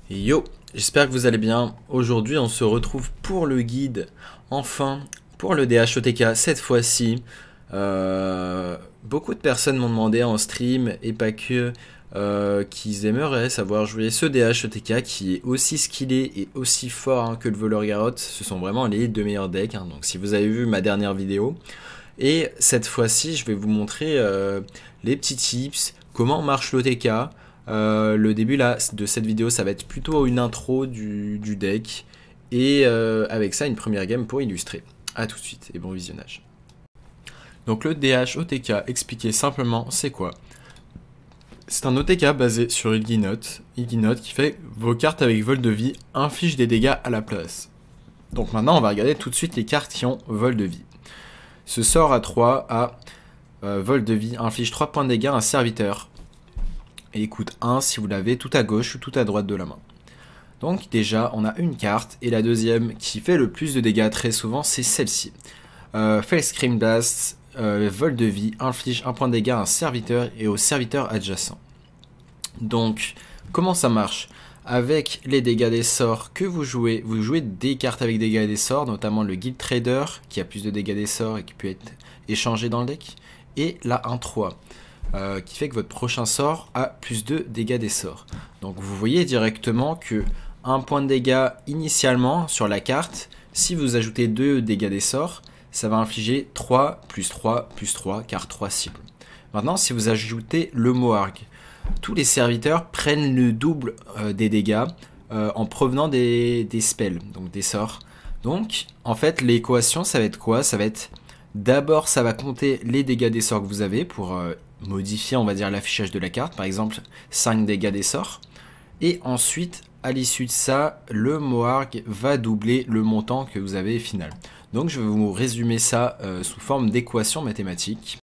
Yo, j'espère que vous allez bien. Aujourd'hui, on se retrouve pour le guide, enfin, pour le DHOTK cette fois-ci. Beaucoup de personnes m'ont demandé en stream, et pas que, qu'ils aimeraient savoir jouer ce DHOTK qui est aussi skillé et aussi fort que le voleur Garrote. Ce sont vraiment les deux meilleurs decks, donc si vous avez vu ma dernière vidéo. Et cette fois-ci, je vais vous montrer les petits tips, comment marche l'OTK. Le début là de cette vidéo, ça va être plutôt une intro du deck. Et avec ça, une première game pour illustrer. A tout de suite et bon visionnage. Donc le DH-OTK, expliqué simplement, c'est quoi? C'est un OTK basé sur Ilginote qui fait vos cartes avec vol de vie infligent des dégâts à la place. Donc maintenant, on va regarder tout de suite les cartes qui ont vol de vie. Ce sort à 3 à vol de vie inflige 3 points de dégâts à un serviteur. Et il coûte 1 si vous l'avez tout à gauche ou tout à droite de la main. Donc déjà, on a une carte. Et la deuxième qui fait le plus de dégâts très souvent, c'est celle-ci. Fellscream Blast, vol de vie, inflige 1 point de dégâts à un serviteur et au serviteur adjacent. Donc, comment ça marche? Avec les dégâts des sorts que vous jouez des cartes avec dégâts des sorts, notamment le Guild Trader, qui a plus de dégâts des sorts et qui peut être échangé dans le deck, et la 1-3, qui fait que votre prochain sort a plus de dégâts des sorts. Donc vous voyez directement que 1 point de dégâts initialement sur la carte, si vous ajoutez 2 dégâts des sorts, ça va infliger 3 plus 3 plus 3, car 3 cibles. Maintenant, si vous ajoutez le Moarg, tous les serviteurs prennent le double des dégâts en provenant des spells, donc des sorts. Donc, en fait, l'équation, ça va être quoi? Ça va être, d'abord, ça va compter les dégâts des sorts que vous avez pour modifier, on va dire, l'affichage de la carte. Par exemple, 5 dégâts des sorts. Et ensuite, à l'issue de ça, le Moarg va doubler le montant que vous avez final. Donc, je vais vous résumer ça sous forme d'équation mathématique.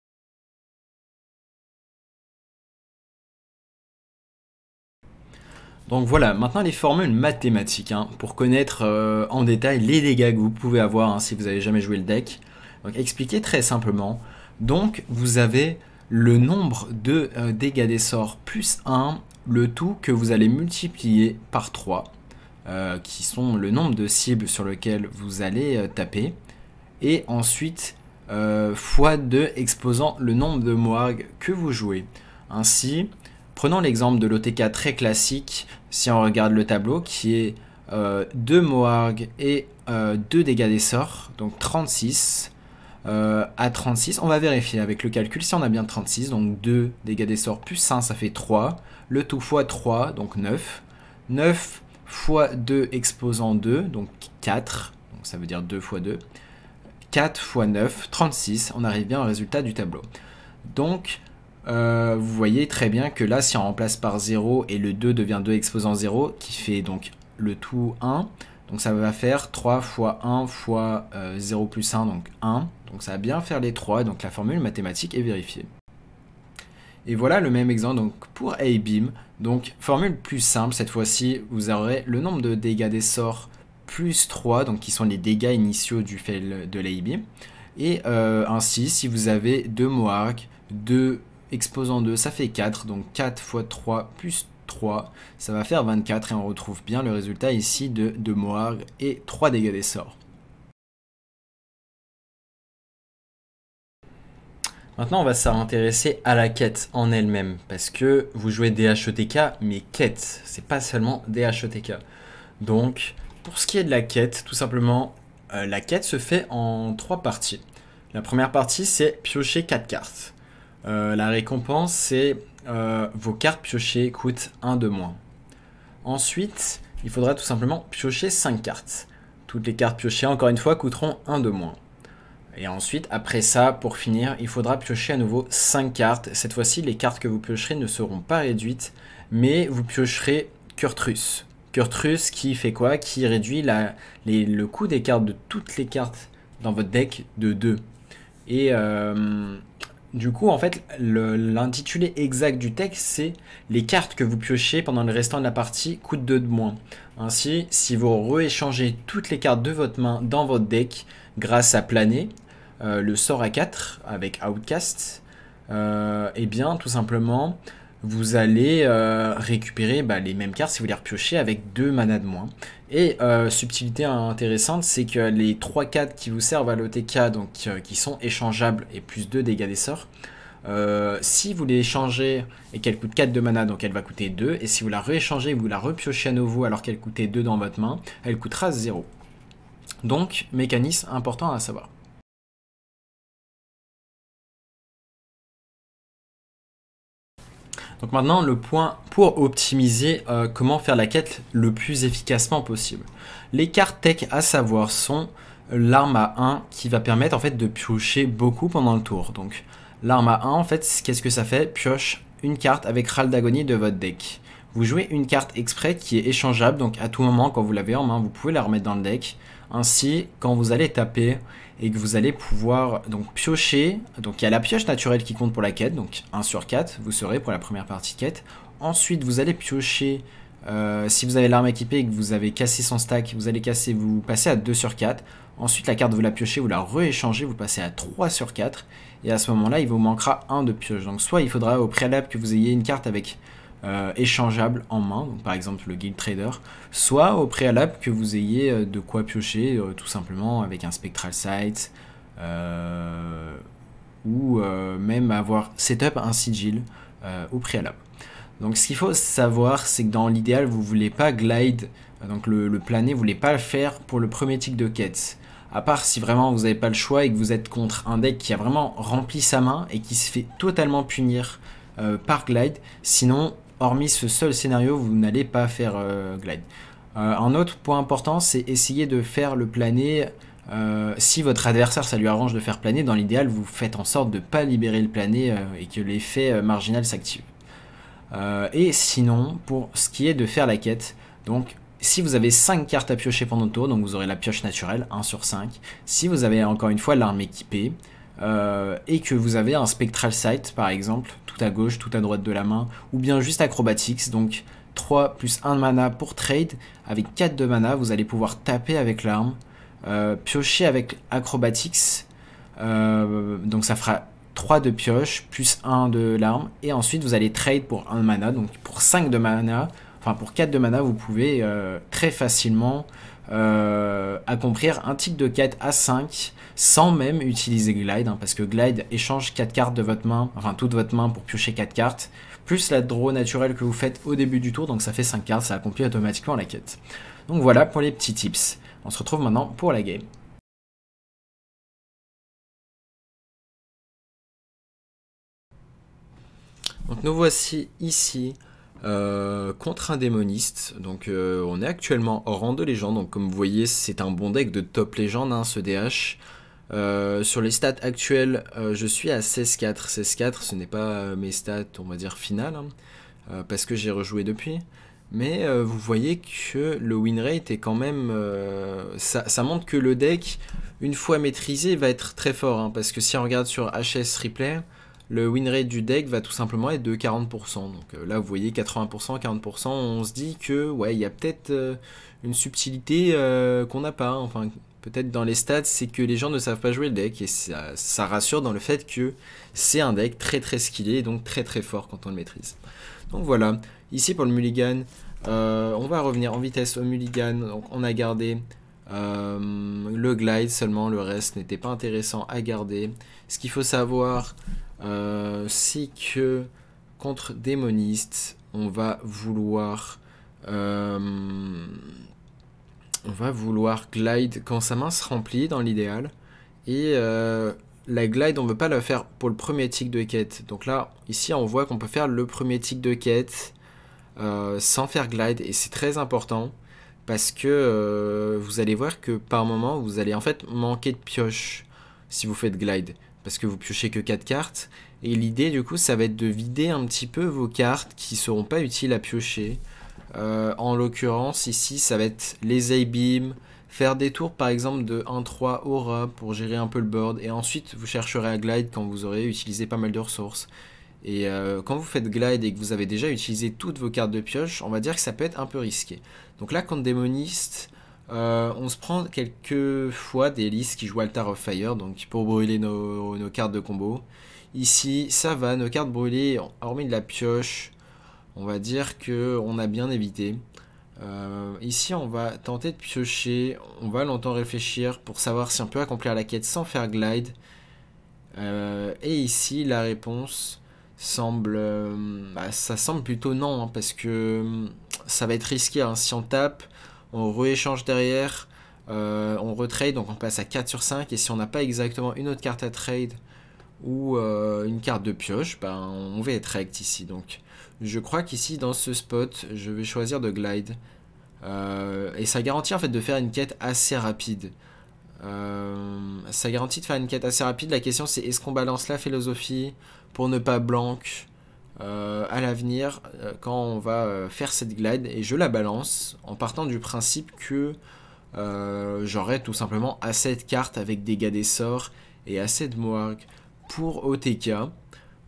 Donc voilà, maintenant les formules mathématiques, pour connaître en détail les dégâts que vous pouvez avoir si vous n'avez jamais joué le deck. Donc expliquer très simplement, donc vous avez le nombre de dégâts des sorts plus 1, le tout que vous allez multiplier par 3, qui sont le nombre de cibles sur lesquelles vous allez taper, et ensuite fois 2 exposant le nombre de Moarg que vous jouez. Ainsi, prenons l'exemple de l'OTK très classique, si on regarde le tableau, qui est 2 Moarg et 2 dégâts des sorts, donc 36. À 36, on va vérifier avec le calcul si on a bien 36, donc 2 dégâts des sorts plus 1, ça fait 3. Le tout fois 3, donc 9. 9 fois 2 exposant 2, donc 4, donc ça veut dire 2 fois 2. 4 fois 9, 36, on arrive bien au résultat du tableau. Donc, vous voyez très bien que là, si on remplace par 0 et le 2 devient 2 exposant 0, qui fait donc le tout 1, donc ça va faire 3 fois 1 fois 0 plus 1, donc 1. Donc ça va bien faire les 3, donc la formule mathématique est vérifiée. Et voilà le même exemple donc pour A-Beam. Donc formule plus simple, cette fois-ci, vous aurez le nombre de dégâts des sorts plus 3, donc qui sont les dégâts initiaux du fail de l'A-Beam. Et ainsi, si vous avez 2 Moarg, 2 exposant 2, ça fait 4, donc 4 fois 3 plus 3, ça va faire 24, et on retrouve bien le résultat ici de 2 Moarg et 3 dégâts des sorts. Maintenant, on va s'intéresser à la quête en elle-même, parce que vous jouez DHOTK, mais quête, c'est pas seulement DHOTK. Donc, pour ce qui est de la quête, tout simplement, la quête se fait en 3 parties. La première partie, c'est piocher 4 cartes. La récompense, c'est vos cartes piochées coûtent 1 de moins. Ensuite, il faudra tout simplement piocher 5 cartes. Toutes les cartes piochées, encore une fois, coûteront 1 de moins. Et ensuite, après ça, pour finir, il faudra piocher à nouveau 5 cartes. Cette fois-ci, les cartes que vous piocherez ne seront pas réduites, mais vous piocherez Kurtrus. Kurtrus qui fait quoi? Qui réduit le coût des cartes de toutes les cartes dans votre deck de 2. Et du coup, en fait, l'intitulé exact du texte, c'est les cartes que vous piochez pendant le restant de la partie coûtent 2 de moins. Ainsi, si vous rééchangez toutes les cartes de votre main dans votre deck grâce à Planer, le sort à 4 avec Outcast, et bien tout simplement vous allez récupérer les mêmes cartes si vous les repiocher avec 2 mana de moins. Et subtilité intéressante, c'est que les 3 cartes qui vous servent à l'OTK, donc qui sont échangeables et plus 2 dégâts des sorts, si vous les échangez et qu'elle coûte 4 de mana, donc elle va coûter 2, et si vous la rééchangez et vous la repiochez à nouveau alors qu'elle coûtait 2 dans votre main, elle coûtera 0. Donc, mécanisme important à savoir. Donc maintenant, le point pour optimiser comment faire la quête le plus efficacement possible. Les cartes tech à savoir sont l'arme à 1 qui va permettre en fait de piocher beaucoup pendant le tour. Donc l'arme à 1 en fait, qu'est-ce que ça fait? Pioche une carte avec Râle d'Agonie de votre deck. Vous jouez une carte exprès qui est échangeable, donc à tout moment quand vous l'avez en main, vous pouvez la remettre dans le deck. Ainsi, quand vous allez taper et que vous allez pouvoir donc piocher, donc il y a la pioche naturelle qui compte pour la quête, donc 1 sur 4, vous serez pour la première partie de quête. Ensuite, vous allez piocher, si vous avez l'arme équipée et que vous avez cassé son stack, vous allez casser, vous passez à 2 sur 4. Ensuite, la carte, vous la piochez, vous la rééchangez, vous passez à 3 sur 4. Et à ce moment-là, il vous manquera 1 de pioche. Donc soit il faudra au préalable que vous ayez une carte avec échangeable en main, donc par exemple le Guild Trader, soit au préalable que vous ayez de quoi piocher tout simplement avec un Spectral Sight ou même avoir setup un sigil au préalable. Donc ce qu'il faut savoir, c'est que dans l'idéal, vous voulez pas glide, donc le planer, vous voulez pas le faire pour le premier tic de quête. À part si vraiment vous n'avez pas le choix et que vous êtes contre un deck qui a vraiment rempli sa main et qui se fait totalement punir par glide. Sinon, hormis ce seul scénario, vous n'allez pas faire glide. Un autre point important, c'est essayer de faire le planer. Si votre adversaire, ça lui arrange de faire planer, dans l'idéal, vous faites en sorte de ne pas libérer le planer et que l'effet marginal s'active. Et sinon, pour ce qui est de faire la quête, donc si vous avez 5 cartes à piocher pendant le tour, donc vous aurez la pioche naturelle, 1 sur 5. Si vous avez encore une fois l'arme équipée, et que vous avez un Spectral Sight par exemple, tout à gauche, tout à droite de la main, ou bien juste Acrobatics, donc 3 plus 1 de mana pour trade, avec 4 de mana, vous allez pouvoir taper avec l'arme, piocher avec Acrobatics, donc ça fera 3 de pioche, plus 1 de l'arme, et ensuite vous allez trade pour 1 de mana, donc pour 5 de mana, enfin pour 4 de mana, vous pouvez très facilement accomplir un tic de quête à 5 sans même utiliser Glide, hein, parce que Glide échange 4 cartes de votre main, enfin toute votre main pour piocher 4 cartes, plus la draw naturelle que vous faites au début du tour, donc ça fait 5 cartes, ça accomplit automatiquement la quête. Donc voilà pour les petits tips. On se retrouve maintenant pour la game. Donc nous voici ici contre un démoniste. Donc on est actuellement hors rang de légende. Donc comme vous voyez, c'est un bon deck de top légende, hein, ce DH. Sur les stats actuelles, je suis à 16-4. 16-4, ce n'est pas mes stats, on va dire, finales, hein, parce que j'ai rejoué depuis. Mais vous voyez que le win rate est quand même... ça montre que le deck, une fois maîtrisé, va être très fort. Hein, parce que si on regarde sur HS Replay, le win rate du deck va tout simplement être de 40%. Donc là, vous voyez 80%, 40%. On se dit que ouais, il y a peut-être une subtilité qu'on n'a pas. Hein, enfin, peut-être dans les stats, c'est que les gens ne savent pas jouer le deck. Et ça rassure dans le fait que c'est un deck très très skillé et donc très très fort quand on le maîtrise. Donc voilà, ici pour le mulligan, on va revenir en vitesse au mulligan. Donc on a gardé le glide seulement, le reste n'était pas intéressant à garder. Ce qu'il faut savoir, c'est que contre démoniste, on va vouloir glide quand sa main se remplit dans l'idéal. Et la glide, on ne veut pas la faire pour le premier tic de quête. Donc là, ici, on voit qu'on peut faire le premier tic de quête sans faire glide. Et c'est très important parce que vous allez voir que par moment, vous allez en fait manquer de pioche si vous faites glide. Parce que vous piochez que 4 cartes. Et l'idée, du coup, ça va être de vider un petit peu vos cartes qui ne seront pas utiles à piocher. En l'occurrence, ici, ça va être les A-beam, faire des tours par exemple de 1-3 aura pour gérer un peu le board, et ensuite vous chercherez à glide quand vous aurez utilisé pas mal de ressources. Et quand vous faites glide et que vous avez déjà utilisé toutes vos cartes de pioche, on va dire que ça peut être un peu risqué. Donc là, contre démoniste, on se prend quelques fois des listes qui jouent Altar of Fire, donc pour brûler nos cartes de combo. Ici, ça va, nos cartes brûlées, hormis de la pioche, on va dire que on a bien évité. Ici, on va tenter de piocher, on va longtemps réfléchir pour savoir si on peut accomplir la quête sans faire glide. Et ici, la réponse semble... ça semble plutôt non, hein, parce que ça va être risqué. Hein. Si on tape, on rééchange derrière, on retrade, donc on passe à 4 sur 5. Et si on n'a pas exactement une autre carte à trade ou une carte de pioche, ben, on va être rect ici. Donc je crois qu'ici, dans ce spot, je vais choisir de glide. Et ça garantit en fait de faire une quête assez rapide. Ça garantit de faire une quête assez rapide. La question c'est est-ce qu'on balance la philosophie pour ne pas blanc à l'avenir quand on va faire cette glide. Et je la balance en partant du principe que j'aurai tout simplement assez de cartes avec dégâts des sorts et assez de Moarg pour OTK.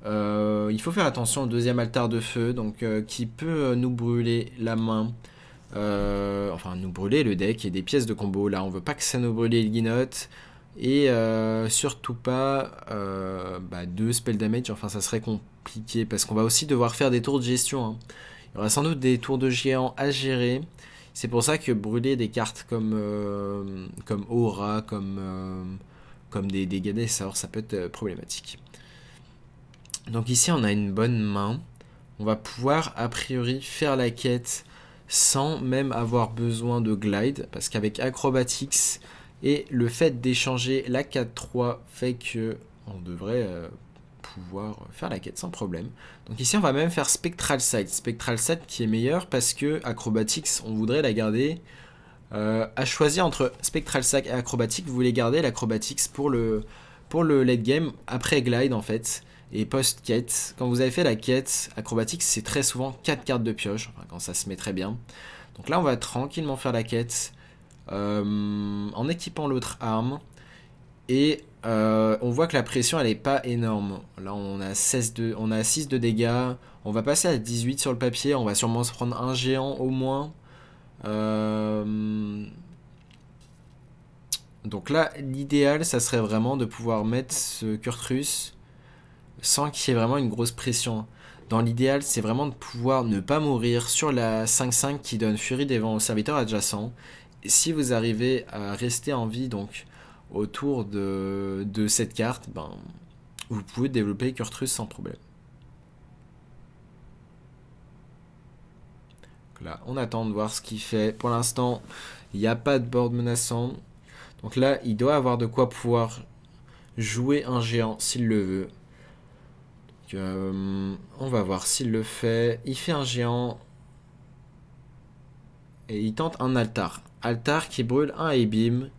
Il faut faire attention au deuxième altar de feu donc, qui peut nous brûler la main. Enfin nous brûler le deck et des pièces de combo. Là on veut pas que ça nous brûle le guinote. Et surtout pas 2 spell damage. Enfin ça serait compliqué parce qu'on va aussi devoir faire des tours de gestion. Hein. Il y aura sans doute des tours de géant à gérer. C'est pour ça que brûler des cartes comme Aura, comme des dégâts des sorts, ça peut être problématique. Donc ici on a une bonne main. On va pouvoir a priori faire la quête sans même avoir besoin de glide, parce qu'avec Acrobatics et le fait d'échanger la 4-3 fait que on devrait pouvoir faire la quête sans problème. Donc ici on va même faire Spectral Sight. Spectral Sight qui est meilleur parce que Acrobatics on voudrait la garder. À choisir entre Spectral Sight et Acrobatics, vous voulez garder l'Acrobatics pour le late game après glide en fait. Et post-quête, quand vous avez fait la quête, Acrobatics, c'est très souvent 4 cartes de pioche, enfin, quand ça se met très bien. Donc là, on va tranquillement faire la quête en équipant l'autre arme. Et on voit que la pression, elle n'est pas énorme. Là, on a 6 de dégâts. On va passer à 18 sur le papier. On va sûrement se prendre un géant au moins. Donc là, l'idéal, ça serait vraiment de pouvoir mettre ce Kurtrus sans qu'il y ait vraiment une grosse pression. Dans l'idéal, c'est vraiment de pouvoir ne pas mourir sur la 5-5 qui donne Furie des Vents aux serviteurs adjacents. Et si vous arrivez à rester en vie donc autour de cette carte, ben, vous pouvez développer Kurtrus sans problème. Donc là, on attend de voir ce qu'il fait. Pour l'instant, il n'y a pas de board menaçant. Donc là, il doit avoir de quoi pouvoir jouer un géant s'il le veut. On va voir s'il le fait. Il fait un géant. Et il tente un altar. Altar qui brûle un Abeam,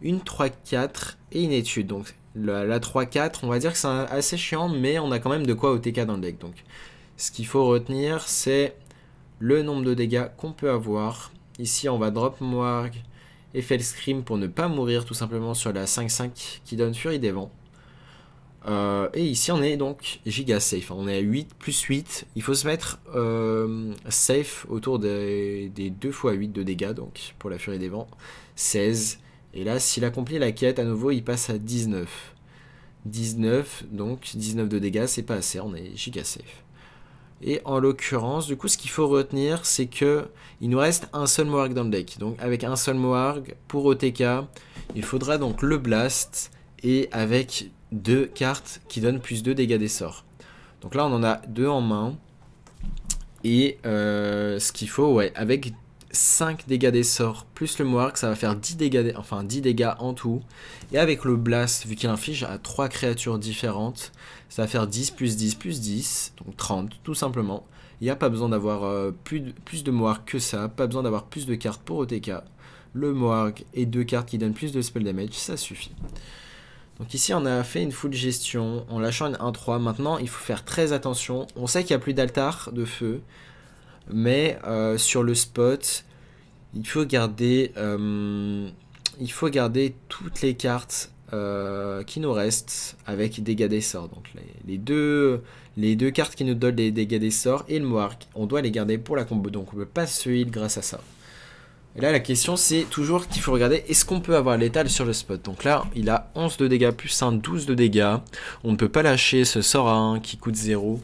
une 3-4 et une étude. Donc la 3-4, on va dire que c'est assez chiant, mais on a quand même de quoi OTK dans le deck. Donc ce qu'il faut retenir, c'est le nombre de dégâts qu'on peut avoir. Ici, on va drop Moarg et Felscream pour ne pas mourir tout simplement sur la 5-5 qui donne Furie des Vents. Et ici on est donc giga safe, on est à 8 plus 8, il faut se mettre safe autour des 2 x 8 de dégâts, donc pour la Furie des Vents, 16, et là s'il accomplit la quête à nouveau il passe à 19, 19, donc 19 de dégâts c'est pas assez, on est giga safe. Et en l'occurrence, du coup ce qu'il faut retenir c'est que il nous reste un seul Moarg dans le deck, donc avec un seul Moarg pour OTK, il faudra donc le Blast, et avec 2 cartes qui donnent plus 2 dégâts des sorts. Donc là on en a 2 en main. Et ce qu'il faut, ouais, avec 5 dégâts des sorts plus le Moarg, ça va faire 10 dégâts, enfin 10 dégâts en tout. Et avec le Blast, vu qu'il inflige à 3 créatures différentes, ça va faire 10 plus 10 plus 10, donc 30 tout simplement. Il n'y a pas besoin d'avoir plus de Moarg que ça, pas besoin d'avoir plus de cartes pour OTK. Le Moarg et 2 cartes qui donnent plus de spell damage, ça suffit. Donc ici on a fait une full gestion en lâchant une 1-3. Maintenant il faut faire très attention. On sait qu'il n'y a plus d'altar de feu. Mais sur le spot, il faut garder toutes les cartes qui nous restent avec dégâts des sorts. Donc les deux cartes qui nous donnent les dégâts des sorts et le Moarg, on doit les garder pour la combo. Donc on ne peut pas se heal grâce à ça. Et là, la question, c'est toujours qu'il faut regarder, est-ce qu'on peut avoir létal sur le spot? Donc là, il a 11 de dégâts plus 1, 12 de dégâts. On ne peut pas lâcher ce sort à 1 qui coûte 0,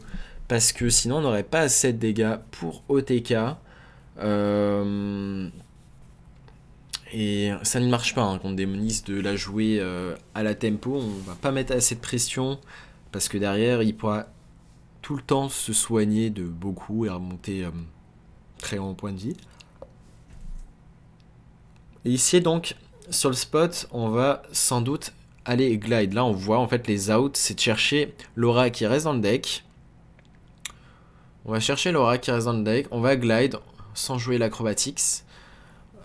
parce que sinon, on n'aurait pas assez de dégâts pour OTK. Et ça ne marche pas hein, contre Démonis de la jouer à la tempo. On va pas mettre assez de pression, parce que derrière, il pourra tout le temps se soigner de beaucoup et remonter très haut en point de vie. Et ici donc sur le spot on va sans doute aller glide. Là on voit en fait les outs, c'est de chercher l'aura qui reste dans le deck. On va chercher l'aura qui reste dans le deck, on va glide sans jouer l'acrobatics.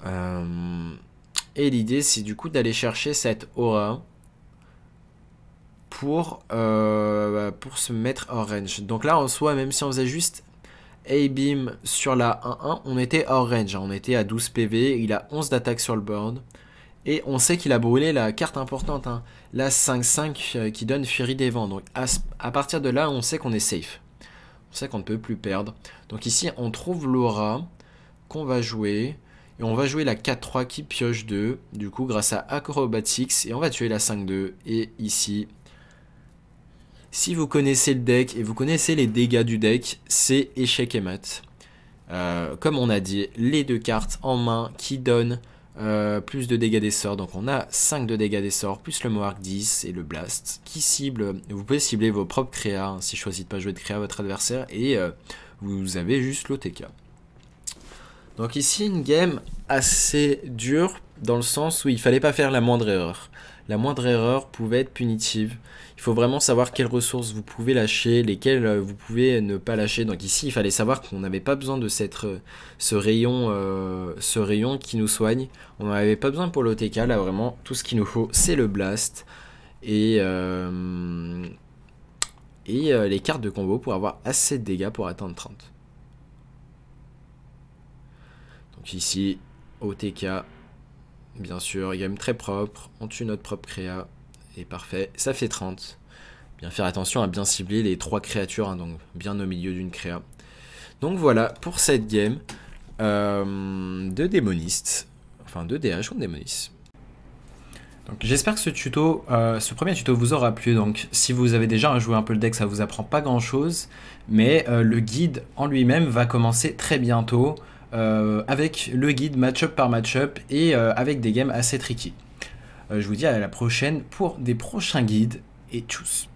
Et l'idée c'est du coup d'aller chercher cette aura pour se mettre hors range. Donc là en soi même si on faisait juste A-beam sur la 1-1, on était hors range, on était à 12 PV, il a 11 d'attaque sur le board. Et on sait qu'il a brûlé la carte importante, hein, la 5-5 qui donne Fury des Vents. Donc à partir de là, on sait qu'on est safe. On sait qu'on ne peut plus perdre. Donc ici, on trouve l'aura qu'on va jouer. Et on va jouer la 4-3 qui pioche 2, du coup grâce à Acrobatics. Et on va tuer la 5-2. Et ici... Si vous connaissez le deck et vous connaissez les dégâts du deck, c'est échec et mat. Comme on a dit, les deux cartes en main qui donnent plus de dégâts des sorts. Donc on a 5 de dégâts des sorts, plus le Mohawk 10 et le Blast qui cible. Vous pouvez cibler vos propres créas hein, si choisissez de pas jouer de créa à votre adversaire. Et vous avez juste l'OTK. Donc ici une game assez dure dans le sens où il fallait pas faire la moindre erreur. La moindre erreur pouvait être punitive. Il faut vraiment savoir quelles ressources vous pouvez lâcher, lesquelles vous pouvez ne pas lâcher. Donc ici, il fallait savoir qu'on n'avait pas besoin de ce rayon qui nous soigne. On n'en avait pas besoin pour l'OTK. Là, vraiment, tout ce qu'il nous faut, c'est le Blast. Et les cartes de combo pour avoir assez de dégâts pour atteindre 30. Donc ici, OTK, bien sûr, game très propre. On tue notre propre créa. Et parfait, ça fait 30. Bien faire attention à bien cibler les 3 créatures, hein, donc bien au milieu d'une créa. Donc voilà pour cette game de démoniste, enfin de DH contre démoniste. Donc j'espère que ce premier tuto vous aura plu. Donc si vous avez déjà joué un peu le deck, ça vous apprend pas grand chose, mais le guide en lui-même va commencer très bientôt avec le guide match-up par match-up et avec des games assez tricky. Je vous dis à la prochaine pour des prochains guides et tchuss.